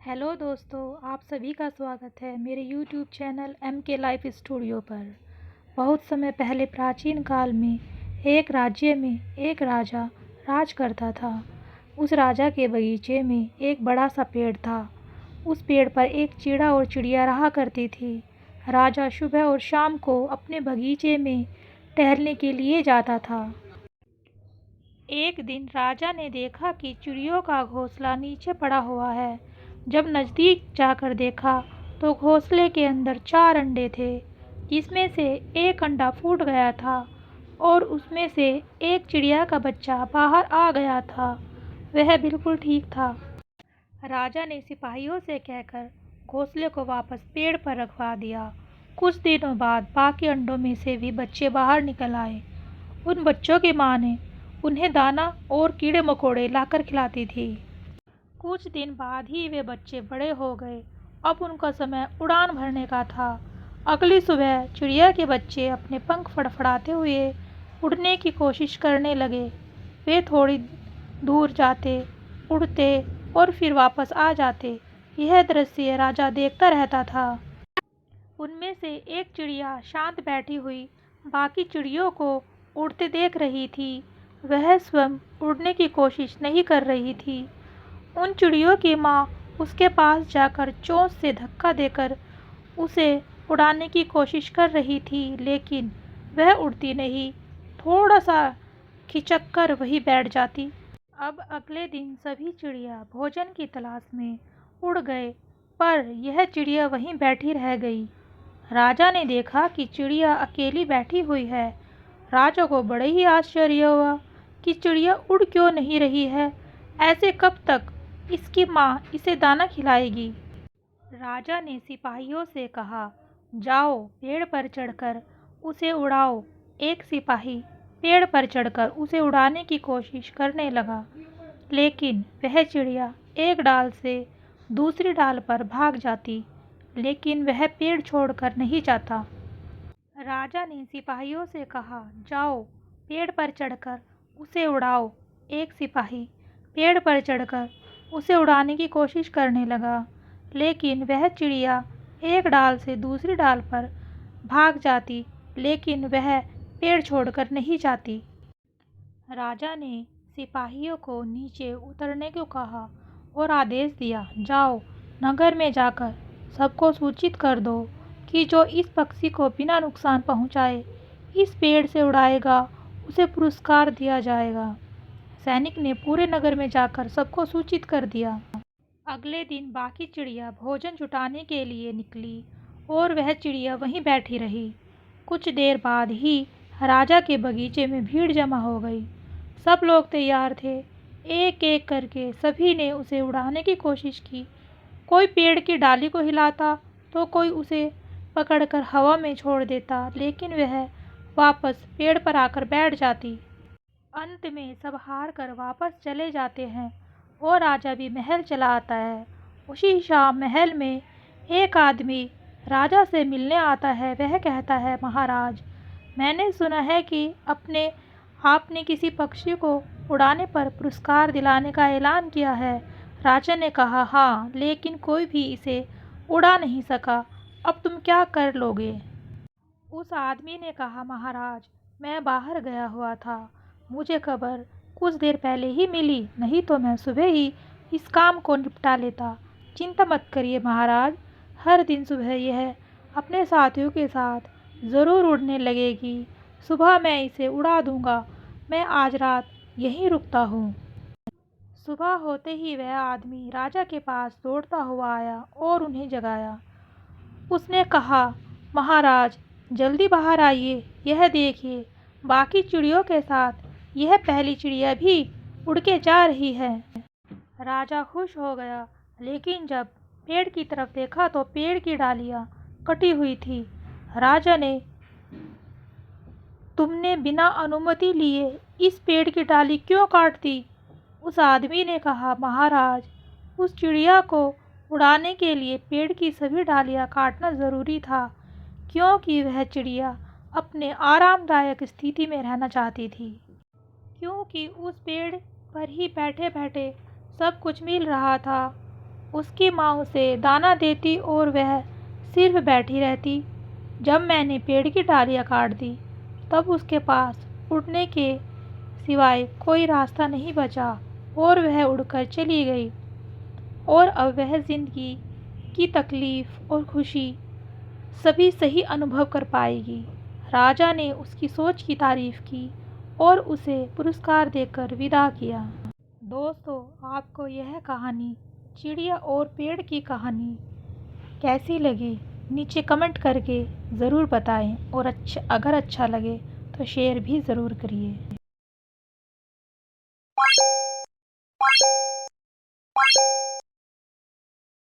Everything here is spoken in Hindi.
हेलो दोस्तों, आप सभी का स्वागत है मेरे YouTube channel MK life studio पर। बहुत समय पहले प्राचीन काल में एक राज्य में एक राजा राज करता था। उस राजा के बगीचे में एक बड़ा सा पेड़ था। उस पेड़ पर एक चिड़ा और चिड़िया रहा करती थी। राजा सुबह और शाम को अपने बगीचे में टहलने के लिए जाता था। एक दिन राजा ने देखा कि चिड़ियों का घोंसला नीचे पड़ा हुआ है। जब नज़दीक जाकर देखा तो घोंसले के अंदर 4 अंडे थे, जिसमें से एक अंडा फूट गया था और उसमें से एक चिड़िया का बच्चा बाहर आ गया था। वह बिल्कुल ठीक था। राजा ने सिपाहियों से कहकर घोंसले को वापस पेड़ पर रखवा दिया। कुछ दिनों बाद बाकी अंडों में से भी बच्चे बाहर निकल आए। उन बच्चों की माँ ने उन्हें दाना और कीड़े मकोड़े लाकर खिलाती थी। कुछ दिन बाद ही वे बच्चे बड़े हो गए। अब उनका समय उड़ान भरने का था। अगली सुबह चिड़िया के बच्चे अपने पंख फड़फड़ाते हुए उड़ने की कोशिश करने लगे। वे थोड़ी दूर जाते, उड़ते और फिर वापस आ जाते। यह दृश्य राजा देखता रहता था। उनमें से एक चिड़िया शांत बैठी हुई बाकी चिड़ियों को उड़ते देख रही थी। वह स्वयं उड़ने की कोशिश नहीं कर रही थी। उन चिड़ियों की माँ उसके पास जाकर चोंच से धक्का देकर उसे उड़ाने की कोशिश कर रही थी, लेकिन वह उड़ती नहीं। थोड़ा सा खिंचक कर वहीं बैठ जाती। अब अगले दिन सभी चिड़िया भोजन की तलाश में उड़ गए, पर यह चिड़िया वहीं बैठी रह गई। राजा ने देखा कि चिड़िया अकेली बैठी हुई है। राजा को बड़े ही आश्चर्य हुआ कि चिड़िया उड़ क्यों नहीं रही है। ऐसे कब तक इसकी माँ इसे दाना खिलाएगी। राजा ने सिपाहियों से कहा, जाओ पेड़ पर चढ़कर उसे उड़ाओ। एक सिपाही पेड़ पर चढ़कर उसे उड़ाने की कोशिश करने लगा, लेकिन वह चिड़िया एक डाल से दूसरी डाल पर भाग जाती, लेकिन वह पेड़ छोड़कर नहीं जाता। राजा ने सिपाहियों से कहा, जाओ पेड़ पर चढ़कर उसे उड़ाओ। एक सिपाही पेड़ पर चढ़कर उसे उड़ाने की कोशिश करने लगा, लेकिन वह चिड़िया एक डाल से दूसरी डाल पर भाग जाती, लेकिन वह पेड़ छोड़कर नहीं जाती। राजा ने सिपाहियों को नीचे उतरने को कहा और आदेश दिया, जाओ नगर में जाकर सबको सूचित कर दो कि जो इस पक्षी को बिना नुकसान पहुंचाए इस पेड़ से उड़ाएगा उसे पुरस्कार दिया जाएगा। सैनिक ने पूरे नगर में जाकर सबको सूचित कर दिया। अगले दिन बाकी चिड़िया भोजन जुटाने के लिए निकली और वह चिड़िया वहीं बैठी रही। कुछ देर बाद ही राजा के बगीचे में भीड़ जमा हो गई। सब लोग तैयार थे। एक एक करके सभी ने उसे उड़ाने की कोशिश की। कोई पेड़ की डाली को हिलाता तो कोई उसे पकड़कर हवा में छोड़ देता, लेकिन वह वापस पेड़ पर आकर बैठ जाती। अंत में सब हार कर वापस चले जाते हैं और राजा भी महल चला आता है। उसी शाम महल में एक आदमी राजा से मिलने आता है। वह कहता है, महाराज, मैंने सुना है कि आपने किसी पक्षी को उड़ाने पर पुरस्कार दिलाने का ऐलान किया है। राजा ने कहा, हाँ, लेकिन कोई भी इसे उड़ा नहीं सका। अब तुम क्या कर लोगे। उस आदमी ने कहा, महाराज, मैं बाहर गया हुआ था। मुझे खबर कुछ देर पहले ही मिली, नहीं तो मैं सुबह ही इस काम को निपटा लेता। चिंता मत करिए महाराज, हर दिन सुबह यह अपने साथियों के साथ ज़रूर उड़ने लगेगी। सुबह मैं इसे उड़ा दूंगा। मैं आज रात यहीं रुकता हूँ। सुबह होते ही वह आदमी राजा के पास दौड़ता हुआ आया और उन्हें जगाया। उसने कहा, महाराज, जल्दी बाहर आइए। यह देखिए, बाकी चिड़ियों के साथ यह पहली चिड़िया भी उड़ के जा रही है। राजा खुश हो गया, लेकिन जब पेड़ की तरफ देखा तो पेड़ की डालियाँ कटी हुई थी। राजा ने, तुमने बिना अनुमति लिए इस पेड़ की डाली क्यों काट दी। उस आदमी ने कहा, महाराज, उस चिड़िया को उड़ाने के लिए पेड़ की सभी डालियाँ काटना ज़रूरी था, क्योंकि वह चिड़िया अपने आरामदायक स्थिति में रहना चाहती थी। क्योंकि उस पेड़ पर ही बैठे बैठे सब कुछ मिल रहा था। उसकी माँ उसे दाना देती और वह सिर्फ बैठी रहती। जब मैंने पेड़ की डालियाँ काट दी तब उसके पास उड़ने के सिवाय कोई रास्ता नहीं बचा और वह उड़कर चली गई। और अब वह ज़िंदगी की तकलीफ़ और खुशी सभी सही अनुभव कर पाएगी। राजा ने उसकी सोच की तारीफ़ की और उसे पुरस्कार देकर विदा किया। दोस्तों, आपको यह कहानी चिड़िया और पेड़ की कहानी कैसी लगी? नीचे कमेंट करके ज़रूर बताएं और अगर अच्छा लगे तो शेयर भी ज़रूर करिए।